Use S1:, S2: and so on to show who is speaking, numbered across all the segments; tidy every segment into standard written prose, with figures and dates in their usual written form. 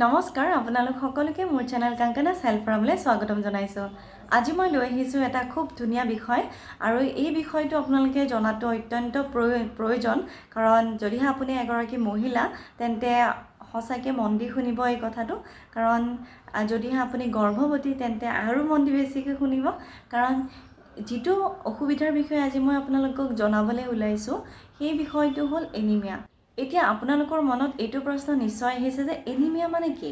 S1: নমস্কাৰ আপোনালোক সকলোকে মোৰ চেনেল কাংকানা সেলফ ফৰ্মলৈ স্বাগতম জনাইছো। আজি মই লৈ আহিছো এটা খুব ধুনীয়া বিষয় আৰু এই বিষয়টো আপোনালোকে জনাটো অত্যন্ত প্ৰয়োজন কাৰণ যদিহে আপুনি এগৰাকী মহিলা তেন্তে সঁচাকৈ মন দি শুনিব এই কথাটো কাৰণ যদিহে আপুনি গৰ্ভৱতী তেন্তে আৰু মন দি বেছিকৈ শুনিব কাৰণ যিটো অসুবিধাৰ বিষয়ে আজি মই আপোনালোকক জনাবলৈ ওলাইছো সেই বিষয়টো হ'ল এনিমিয়া। এতিয়া আপোনালোকৰ মনত এইটো প্ৰশ্ন নিশ্চয় আহিছে যে এনিমিয়া মানে কি?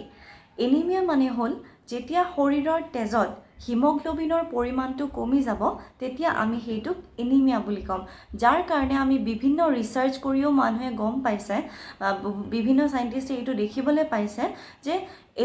S1: এনিমিয়া মানে হ'ল যেতিয়া শৰীৰৰ তেজত হিমোগ্লোবিনৰ পৰিমাণটো কমি যাব তেতিয়া আমি সেইটোক এনিমিয়া বুলি ক'ম। যাৰ কাৰণে আমি বিভিন্ন ৰিসাৰ্চ কৰিও মানুহে গম পাইছে বিভিন্ন সাইন্টিস্টে এইটো দেখিবলৈ পাইছে যে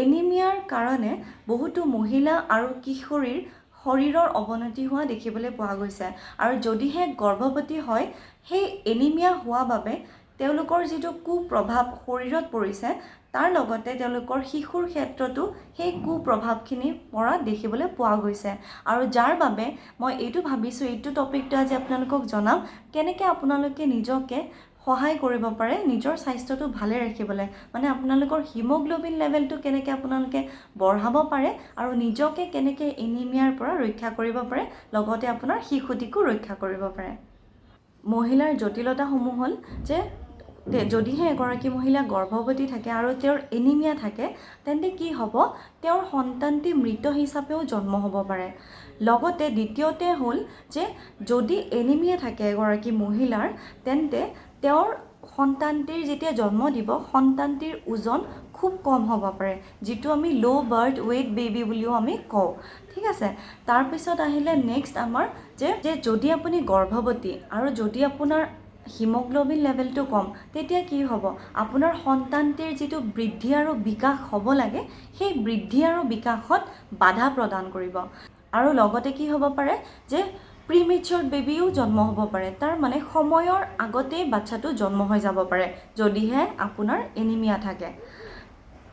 S1: এনিমিয়াৰ কাৰণে বহুতো মহিলা আৰু কিশোৰীৰ শৰীৰৰ অৱনতি হোৱা দেখিবলৈ পোৱা গৈছে আৰু যদিহে গৰ্ভৱতী হয় সেই এনিমিয়া হোৱা বাবে তেওঁলোকৰ যিটো কুপ্ৰভাৱ শৰীৰত পৰিছে তাৰ লগতে তেওঁলোকৰ শিশুৰ ক্ষেত্ৰতো সেই কুপ্ৰভাৱখিনি পৰা দেখিবলৈ পোৱা গৈছে আৰু যাৰ বাবে মই এইটো ভাবিছো এইটো টপিকটো আজি আপোনালোকক জনাম কেনেকৈ আপোনালোকে নিজকে সহায় কৰিব পাৰে নিজৰ স্বাস্থ্যটো ভালে ৰাখিবলৈ মানে আপোনালোকৰ হিমোগ্লোবিন লেভেলটো কেনেকৈ আপোনালোকে বঢ়াব পাৰে আৰু নিজকে কেনেকৈ এনিমিয়াৰ পৰা ৰক্ষা কৰিব পাৰে লগতে আপোনাৰ শিশুটিকো ৰক্ষা কৰিব পাৰে। মহিলাৰ জটিলতাসমূহ হ'ল যে যদিহে এগৰাকী মহিলা গৰ্ভৱতী থাকে আৰু তেওঁৰ এনিমিয়া থাকে তেন্তে কি হ'ব তেওঁৰ সন্তানটি মৃত হিচাপেও জন্ম হ'ব পাৰে। লগতে দ্বিতীয়তে হ'ল যে যদি এনিমিয়া থাকে এগৰাকী মহিলাৰ তেন্তে তেওঁৰ সন্তানটিৰ যেতিয়া জন্ম দিব সন্তানটিৰ ওজন খুব কম হ'ব পাৰে যিটো আমি লো বাৰ্থ ৱেইট বেবি বুলিও আমি কওঁ। ঠিক আছে, তাৰপিছত আহিলে নেক্সট আমাৰ যে যদি আপুনি গৰ্ভৱতী আৰু যদি আপোনাৰ হিমোগ্লোবিন লেভেলটো কম তেতিয়া কি হ'ব আপোনাৰ সন্তানটিৰ যিটো বৃদ্ধি আৰু বিকাশ হ'ব লাগে সেই বৃদ্ধি আৰু বিকাশত বাধা প্ৰদান কৰিব আৰু লগতে কি হ'ব পাৰে যে প্ৰিমেচ্যুৰ বেবিও জন্ম হ'ব পাৰে তাৰ মানে সময়ৰ আগতেই বাচ্চাটো জন্ম হৈ যাব পাৰে যদিহে আপোনাৰ এনিমিয়া থাকে।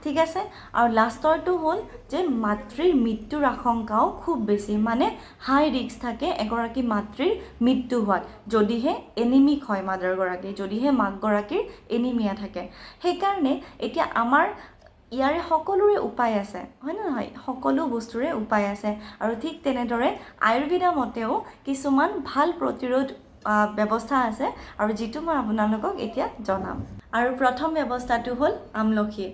S1: ঠিক আছে, আৰু লাষ্টৰটো হ'ল যে মাতৃৰ মৃত্যুৰ আশংকাও খুব বেছি মানে হাই ৰিস্ক থাকে এগৰাকী মাতৃৰ মৃত্যু হোৱাত যদিহে এনিমিক হয় মাদাৰগৰাকী যদিহে মাকগৰাকীৰ এনিমিয়া থাকে। সেইকাৰণে এতিয়া আমাৰ ইয়াৰে সকলোৰে উপায় আছে হয় নে নহয় সকলো বস্তুৰে উপায় আছে আৰু ঠিক তেনেদৰে আয়ুৰ্বেদা মতেও কিছুমান ভাল প্ৰতিৰোধ ব্যৱস্থা আছে আৰু যিটো মই আপোনালোকক এতিয়া জনাম। আৰু প্ৰথম ব্যৱস্থাটো হ'ল আমলখি।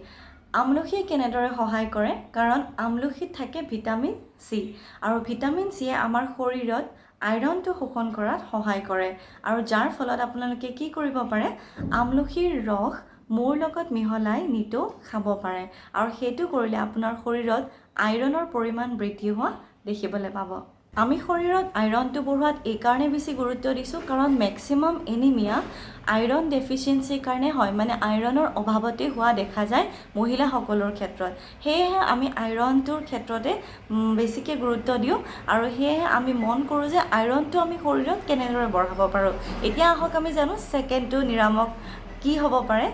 S1: আমলখিয়ে কেনেদৰে সহায় কৰে কাৰণ আমলখিত থাকে ভিটামিন চি আৰু ভিটামিন চিয়ে আমাৰ শৰীৰত আইৰণটো শোষণ কৰাত সহায় কৰে আৰু যাৰ ফলত আপোনালোকে কি কৰিব পাৰে আমলখিৰ ৰস মৌৰ লগত মিহলাই নিতৌ খাব পাৰে আৰু সেইটো কৰিলে আপোনাৰ শৰীৰত আইৰণৰ পৰিমাণ বৃদ্ধি হোৱা দেখিবলৈ পাব। আমি শৰীৰত আইৰণটো বঢ়োৱাত এই কাৰণে বেছি গুৰুত্ব দিছোঁ কাৰণ মেক্সিমাম এনিমিয়া আইৰণ ডেফিচিয়েঞ্চিৰ কাৰণে হয় মানে আইৰণৰ অভাৱতে হোৱা দেখা যায় মহিলাসকলৰ ক্ষেত্ৰত। সেয়েহে আমি আইৰণটোৰ ক্ষেত্ৰতে বেছিকৈ গুৰুত্ব দিওঁ আৰু সেয়েহে আমি মন কৰোঁ যে আইৰণটো আমি শৰীৰত কেনেদৰে বঢ়াব পাৰোঁ। এতিয়া আহক আমি জানো ছেকেণ্ডটো নিৰাময় কি হ'ব পাৰে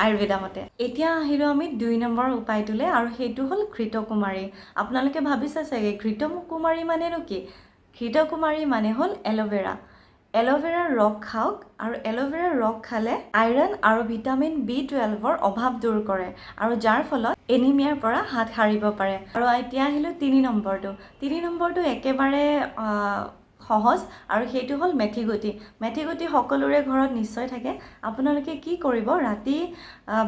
S1: আয়ুৰ্বেদা মতে। এতিয়া আহিলোঁ আমি 2 নম্বৰ উপায়টোলৈ আৰু সেইটো হ'ল ঘৃতকুমাৰী। আপোনালোকে ভাবিছে চাগে ঘৃতকুমাৰী মানেনো কি? ঘৃতকুমাৰী মানে হ'ল এল'ভেৰা। এল'ভেৰাৰ ৰস খাওক আৰু এল'ভেৰাৰ ৰস খালে আইৰণ আৰু ভিটামিন B12ৰ অভাৱ দূৰ কৰে আৰু যাৰ ফলত এনিমিয়াৰ পৰা হাত সাৰিব পাৰে। আৰু এতিয়া আহিলোঁ 3 নম্বৰটো। 3 নম্বৰটো একেবাৰে সহজ আৰু সেইটো হ'ল মেথিগুটি। মেথিগুটি সকলোৰে ঘৰত নিশ্চয় থাকে। আপোনালোকে কি কৰিব ৰাতি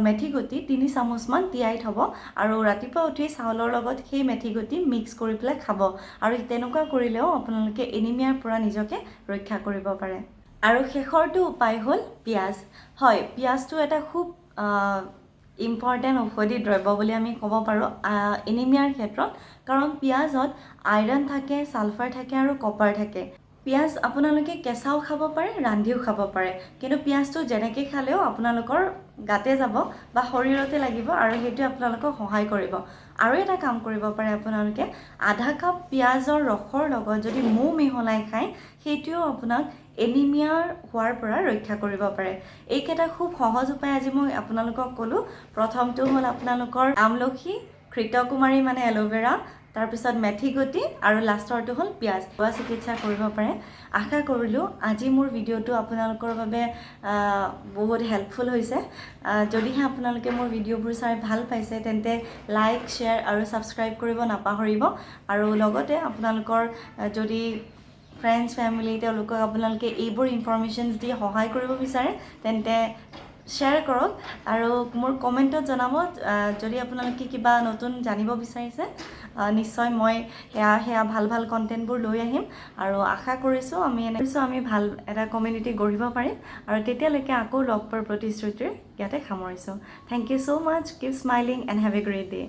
S1: মেথিগুটি 3 চামুচমান তিয়াই থ'ব আৰু ৰাতিপুৱা উঠি চাউলৰ লগত সেই মেথিগুটি মিক্স কৰি পেলাই খাব আৰু তেনেকুৱা কৰিলেও আপোনালোকে এনিমিয়াৰ পৰা নিজকে ৰক্ষা কৰিব পাৰে। আৰু শেষৰটো উপায় হ'ল পিঁয়াজ। হয়, পিঁয়াজটো এটা খুব ইম্পৰ্টেণ্ট ঔষধি দ্ৰব্য বুলি আমি ক'ব পাৰোঁ এনিমিয়াৰ ক্ষেত্ৰত কাৰণ পিঁয়াজত আইৰণ থাকে ছালফাৰ থাকে আৰু কপাৰ থাকে। পিঁয়াজ আপোনালোকে কেঁচাও খাব পাৰে ৰান্ধিও খাব পাৰে কিন্তু পিঁয়াজটো যেনেকৈ খালেও আপোনালোকৰ গাতে যাব বা শৰীৰতে লাগিব আৰু সেইটোৱে আপোনালোকক সহায় কৰিব। আৰু এটা কাম কৰিব পাৰে আপোনালোকে আধা কাপ পিঁয়াজৰ ৰসৰ লগত যদি মৌ মিহলাই খায় সেইটোৱেও আপোনাক এনিমিয়াৰ হোৱাৰ পৰা ৰক্ষা কৰিব পাৰে। এইকেইটা খুব সহজ উপায় আজি মই আপোনালোকক ক'লোঁ। প্ৰথমটো হ'ল আপোনালোকৰ আমলখি ঘৃতকুমাৰী মানে এল'ভেৰা, তাৰপিছত মেথি গুটি আৰু লাষ্টৰটো হ'ল পিঁয়াজ। ঘৰুৱা চিকিৎসা কৰিব পাৰে। আশা কৰিলোঁ আজি মোৰ ভিডিঅ'টো আপোনালোকৰ বাবে বহুত হেল্পফুল হৈছে। যদিহে আপোনালোকে মোৰ ভিডিঅ'বোৰ চাই ভাল পাইছে তেন্তে লাইক, শ্বেয়াৰ আৰু ছাবস্ক্ৰাইব কৰিব নাপাহৰিব। আৰু লগতে আপোনালোকৰ যদি ফ্ৰেণ্ডছ, ফেমিলি তেওঁলোকক আপোনালোকে এইবোৰ ইনফৰমেশ্যনছ দি সহায় কৰিব বিচাৰে তেন্তে শ্বেয়াৰ কৰক আৰু মোৰ কমেণ্টত জনাব যদি আপোনালোকে কিবা নতুন জানিব বিচাৰিছে। নিশ্চয় মই সেয়া ভাল ভাল কণ্টেণ্টবোৰ লৈ আহিম আৰু আশা কৰিছোঁ আমি ভাল এটা কমিউনিটি গঢ়িব পাৰিম। আৰু তেতিয়ালৈকে আকৌ লগ পোৱাৰ প্ৰতিশ্ৰুতিৰে ইয়াতে সামৰিছোঁ। Thank you so' much. Keep smiling and have a great day.